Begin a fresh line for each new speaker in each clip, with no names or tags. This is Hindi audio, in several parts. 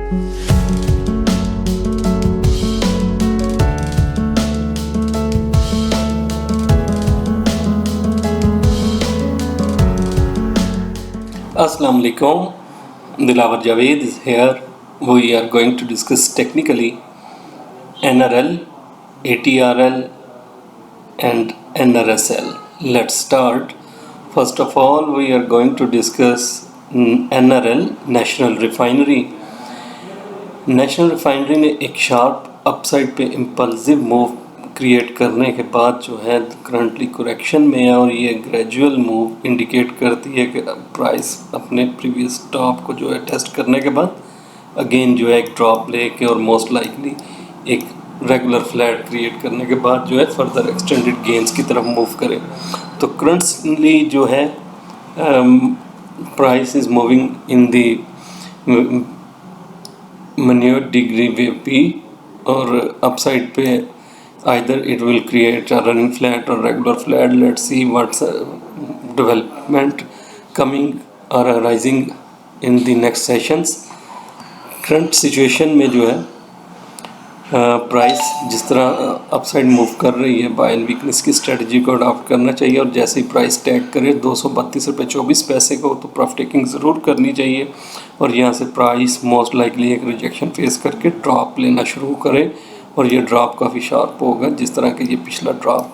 Assalamu alaikum. Dilawar Javed is here. We are going to discuss technically NRL, ATRL and NRSL. Let's start. First of all, we are going to discuss NRL, National Refinery. National refinery ने एक शार्प अपसाइड पे इम्पल्सिव मूव क्रिएट करने के बाद जो है करंटली करेक्शन में है, और ये ग्रेजुअल मूव इंडिकेट करती है कि प्राइस अपने प्रीवियस टॉप को जो है टेस्ट करने के बाद अगेन जो है एक ड्रॉप लेके और मोस्ट लाइकली एक रेगुलर फ्लैट क्रिएट करने के बाद जो है फर्दर एक्सटेंडेड गेंस की तरफ मूव करे। तो करंटली जो है price is moving in the minor degree wave P, और अपसाइड पे either it will create a running flat और regular flat. Let's see what's development coming और arising in the next sessions. Current situation में जो है प्राइस जिस तरह अपसाइड मूव कर रही है, बाय एंड वीकनेस की स्ट्रेटजी को अडॉप्ट करना चाहिए, और जैसे ही प्राइस टैग करे 232.24 को तो प्रॉफिट टेकिंग ज़रूर करनी चाहिए, और यहाँ से प्राइस मोस्ट लाइकली एक रिजेक्शन फेस करके ड्रॉप लेना शुरू करे, और ये ड्रॉप काफ़ी शार्प होगा जिस तरह के ये पिछला ड्रॉप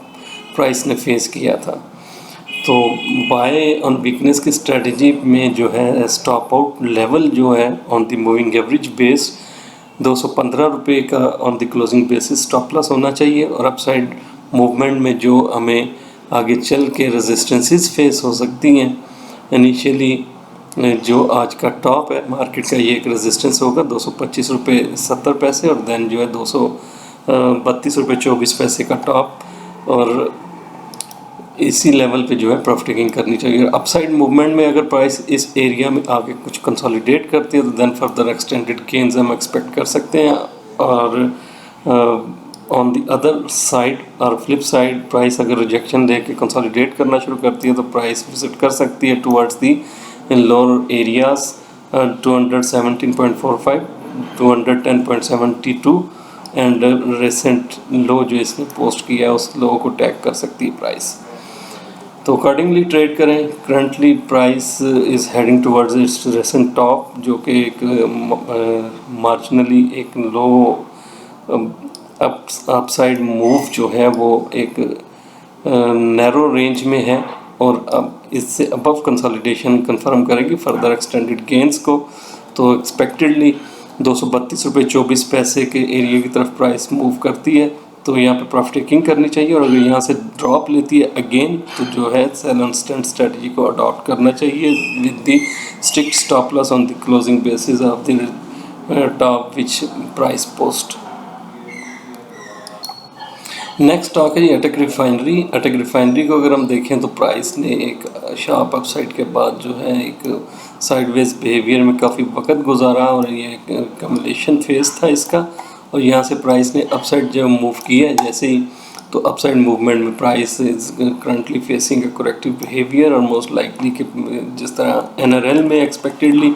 प्राइस ने फेस किया था। तो बाय ऑन वीकनेस की स्ट्रेटजी में जो है स्टॉप आउट लेवल जो है on the moving average base 215 रुपये का on the closing basis stop loss होना चाहिए, और अपसाइड मूवमेंट में जो हमें आगे चल के रेजिस्टेंसेस फेस हो सकती हैं, इनिशियली जो आज का टॉप है मार्केट का, ये एक रेजिस्टेंस होगा 225 रुपये 70 पैसे, और देन जो है 232 रुपये 24 पैसे का टॉप, और इसी लेवल पे जो है प्रॉफिट टेकिंग करनी चाहिए। अपसाइड मूवमेंट में अगर प्राइस इस एरिया में आगे कुछ कंसोलिडेट करती है तो देन फर्दर एक्सटेंडेड गेन्स हम एक्सपेक्ट कर सकते हैं, और ऑन द अदर साइड और फ्लिप साइड प्राइस अगर रिजेक्शन दे के कंसोलिडेट करना शुरू करती है तो प्राइस विजिट कर सकती है towards the in lower areas 217.45, 210.72 and recent low जो इसने पोस्ट किया है उस लो को टैग कर सकती है प्राइस। तो अकॉर्डिंगली ट्रेड करें। Currently price is heading towards it's recent top, जो कि एक मार्जिनली एक लो अपसाइड मूव जो है वो एक नैरो रेंज में है, और अब इससे अबव कंसोलिडेशन कंफर्म करेगी फर्दर एक्सटेंडेड गेंस को। तो एक्सपेक्टेडली 232 रुपये 24 पैसे के एरिया की तरफ प्राइस मूव करती है, तो यहाँ पे प्रॉफिट टेकिंग करनी चाहिए, और अगर यहाँ से ड्रॉप लेती है अगेन तो जो है सेल एंड स्टैंड स्ट्रेटजी को अडॉप्ट करना चाहिए with the strict stop loss on the closing basis of the top which price post. Next stock है जी अटक रिफाइनरी। अटक रिफाइनरी को अगर हम देखें तो प्राइस ने एक शार्प अपसाइड के बाद जो है एक साइडवेज बिहेवियर में काफ़ी वक्त गुजारा, और ये एक कम्युलेशन फेज था इसका, और यहाँ से प्राइस ने अपसाइड जब मूव किया है जैसे ही, तो अपसाइड मूवमेंट में price is currently facing a corrective behaviour, और मोस्ट लाइकली कि जिस तरह एनआरएल में एक्सपेक्टेडली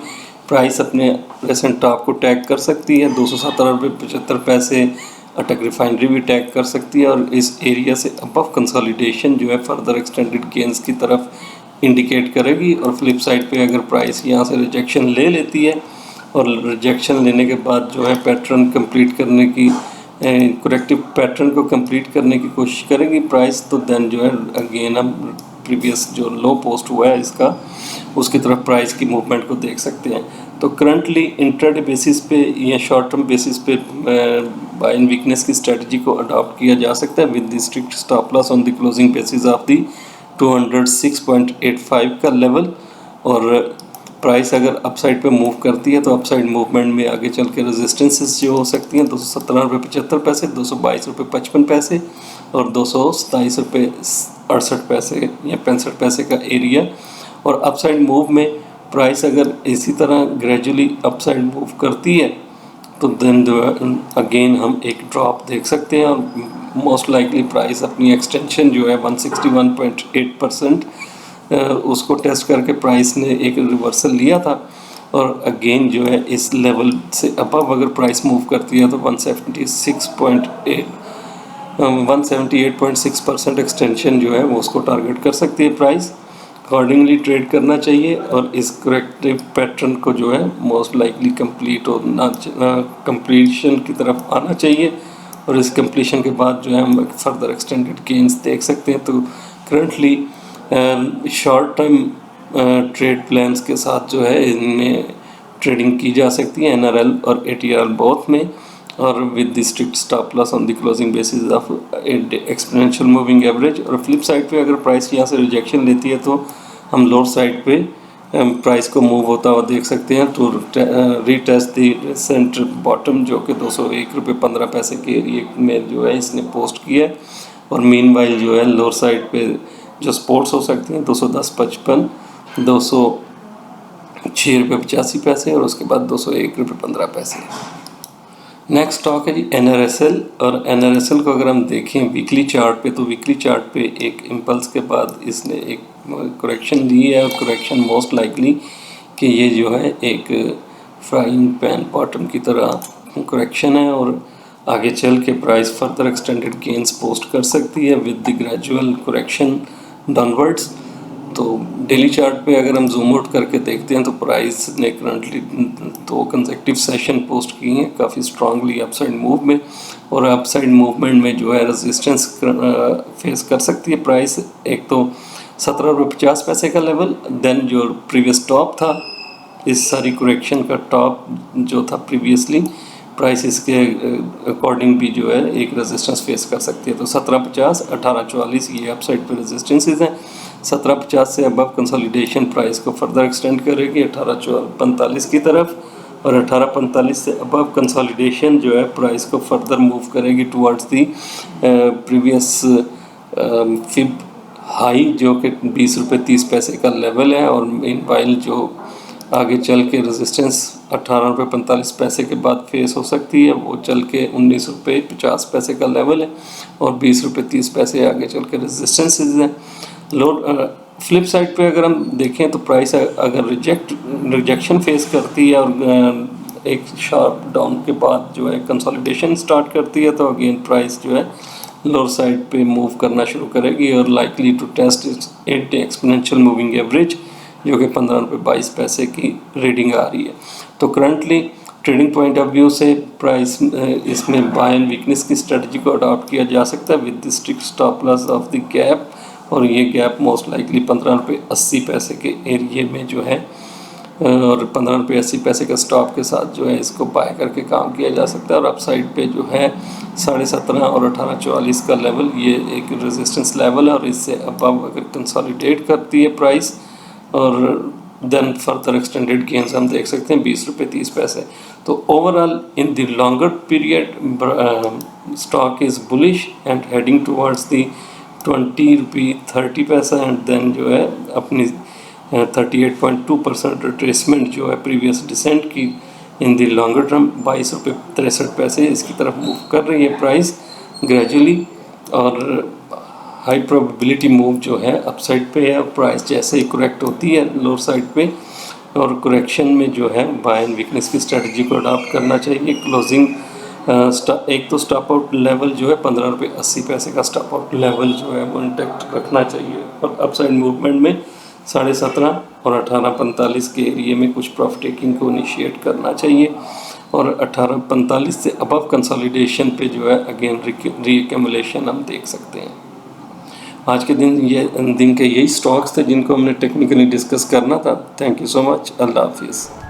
प्राइस अपने रिसेंट टॉप को टैग कर सकती है 217 रुपये 75 पैसे, अटक रिफाइनरी भी टैग कर सकती है, और इस एरिया से अबव कंसोलिडेशन जो है फर्दर एक्सटेंडेड गेंस की तरफ इंडिकेट करेगी। और फ्लिप साइड पे अगर प्राइस यहाँ से रिजेक्शन ले लेती है, और रिजेक्शन लेने के बाद जो है पैटर्न कंप्लीट करने की करेक्टिव पैटर्न को कंप्लीट करने की कोशिश करेगी प्राइस, तो देन जो है अगेन हम प्रीवियस जो लो पोस्ट हुआ है इसका उसकी तरफ प्राइस की मूवमेंट को देख सकते हैं। तो करंटली इंट्राडे बेसिस पे या शॉर्ट टर्म बेसिस पे बाय एंड वीकनेस की स्ट्रेटजी को अडॉप्ट किया जा सकता है with the strict stop loss on the closing basis of the 206.85 का लेवल, और प्राइस अगर अपसाइड पे मूव करती है तो अपसाइड मूवमेंट में आगे चल के रेजिस्टेंसेस जो हो सकती हैं 217 रुपये 75 पैसे, 222 रुपये 55 पैसे और 227 रुपये 68 पैसे या 65 पैसे का एरिया। और अपसाइड मूव में प्राइस अगर इसी तरह ग्रेजुअली अपसाइड मूव करती है तो देन अगेन हम एक ड्रॉप देख सकते हैं, और मोस्ट लाइकली प्राइस अपनी एक्सटेंशन जो है 161.8% उसको टेस्ट करके प्राइस ने एक रिवर्सल लिया था, और अगेन जो है इस लेवल से अबव अगर प्राइस मूव करती है तो 178.6% एक्सटेंशन जो है वो उसको टारगेट कर सकती है प्राइस। अकॉर्डिंगली ट्रेड करना चाहिए और इस करेक्टिव पैटर्न को जो है मोस्ट लाइकली कंप्लीशन की तरफ आना चाहिए और इस कंप्लीशन के बाद जो है हम फर्दर एक्सटेंडेड गेन्स देख सकते हैं। तो currently short term trade plans के साथ जो है इनमें ट्रेडिंग की जा सकती है NRL और ATRL बोथ में, और with the strict stop loss on the closing basis of exponential moving average. और फ्लिप साइड पे अगर प्राइस यहाँ से रिजेक्शन लेती है तो हम लोअर साइड पे प्राइस को मूव होता हुआ देख सकते हैं to retest the recent bottom जो कि 201 रुपये 15 पैसे के एरिए में जो है इसने पोस्ट किया है। और मीनवाइल जो है लोअर साइड पे जो सपोर्ट्स हो सकती हैं 210.55, 206 रुपये 85 पैसे और उसके बाद 201 रुपये 15 पैसे। नेक्स्ट स्टॉक है जी NRSL। और NRSL को अगर हम देखें वीकली चार्ट पे तो वीकली चार्ट पे एक इम्पल्स के बाद इसने एक करेक्शन ली है और करेक्शन मोस्ट लाइकली कि ये जो है एक फ्राइंग पैन बॉटम की तरह करेक्शन है और आगे चल के price further extended gains post कर सकती है with the gradual correction downwards. तो डेली चार्ट पे अगर हम जूम आउट करके देखते हैं तो प्राइस ने करंटली 2 कंसेक्टिव सेशन पोस्ट किए हैं काफ़ी स्ट्रांगली अपसाइड मूव में, और अपसाइड मूवमेंट में जो है रेजिस्टेंस फेस कर सकती है प्राइस। एक तो 17 रुपये 50 पैसे का लेवल, देन जो प्रीवियस टॉप था इस सारी करेक्शन का टॉप जो था प्रीवियसली प्राइस इसके अकॉर्डिंग भी जो है एक रेजिस्टेंस फेस कर सकती है। तो 1750 1844 ये अपसाइड पे रेजिस्टेंसेस हैं। 1750 से अबव कंसोलिडेशन प्राइस को फर्दर एक्सटेंड करेगी 1845 की तरफ, और 1845 से अबव कंसोलिडेशन जो है प्राइस को फर्दर मूव करेगी towards the previous fib high जो कि 20 रुपये 30 पैसे का लेवल है। और मीनवाइल जो आगे चल के रेजिस्टेंस 18 रुपये 45 पैसे के बाद फेस हो सकती है वो चल के 19 रुपये 50 पैसे का लेवल है, और 20 रुपये 30 पैसे आगे चल के रेजिस्टेंसेस हैं। फ्लिप साइड पे अगर हम देखें तो प्राइस अगर रिजेक्शन फेस करती है और एक शार्प डाउन के बाद जो है कंसोलिडेशन स्टार्ट करती है तो अगेन प्राइस जो है लोअर साइड पे मूव करना शुरू करेगी और likely to test it exponential moving average जो कि 15 रुपये 22 पैसे की रीडिंग आ रही है। तो currently trading point of view से प्राइस इसमें बाय एंड वीकनेस की स्ट्रेटजी को अडॉप्ट किया जा सकता है with the strict stop loss of the gap, और ये गैप मोस्ट लाइकली 15 रुपये 80 पैसे के एरिए में जो है, और 15 रुपये 80 पैसे का स्टॉप के साथ जो है इसको बाय करके काम किया जा सकता है। और अपसाइड पे जो है 17.5 और 1844 का लेवल ये एक रेजिस्टेंस लेवल है, और इससे अबव अगर कंसोलिडेट करती है प्राइस और देन फर्दर एक्सटेंडेड गेन्स हम देख सकते हैं 20 रुपये 30 पैसे। तो overall in the longer period stock is bullish and heading towards the 20 रुपये 30 पैसा, एंड देन जो है अपनी 38.2% रिट्रेसमेंट जो है प्रीवियस डिसेंट की इन द लॉन्गर टर्म 22 रुपये 63 पैसे इसकी तरफ मूव कर रही है प्राइस ग्रेजुअली, और हाई प्रोबेबिलिटी मूव जो है अपसाइड पे है। प्राइस जैसे ही करेक्ट होती है लोअर साइड पे और करेक्शन में जो है बाय एंड वीकनेस की स्ट्रेटजी को अडॉप्ट करना चाहिए। क्लोजिंग एक तो स्टॉप आउट लेवल जो है 15 रुपये 80 पैसे का स्टॉप आउट लेवल जो है वो इंटैक्ट रखना चाहिए, और अपसाइड मूवमेंट में 17.5 और 18.45 के एरिए में कुछ प्रॉफिट टेकिंग को इनिशिएट करना चाहिए, और 18.45 से अबव कंसोलिडेशन पे जो है अगेन रीएक्यूमुलेशन हम देख सकते हैं। आज के दिन के यही स्टॉक्स थे जिनको हमने टेक्निकली डिस्कस करना था। Thank you so much. अल्लाह हाफिज़।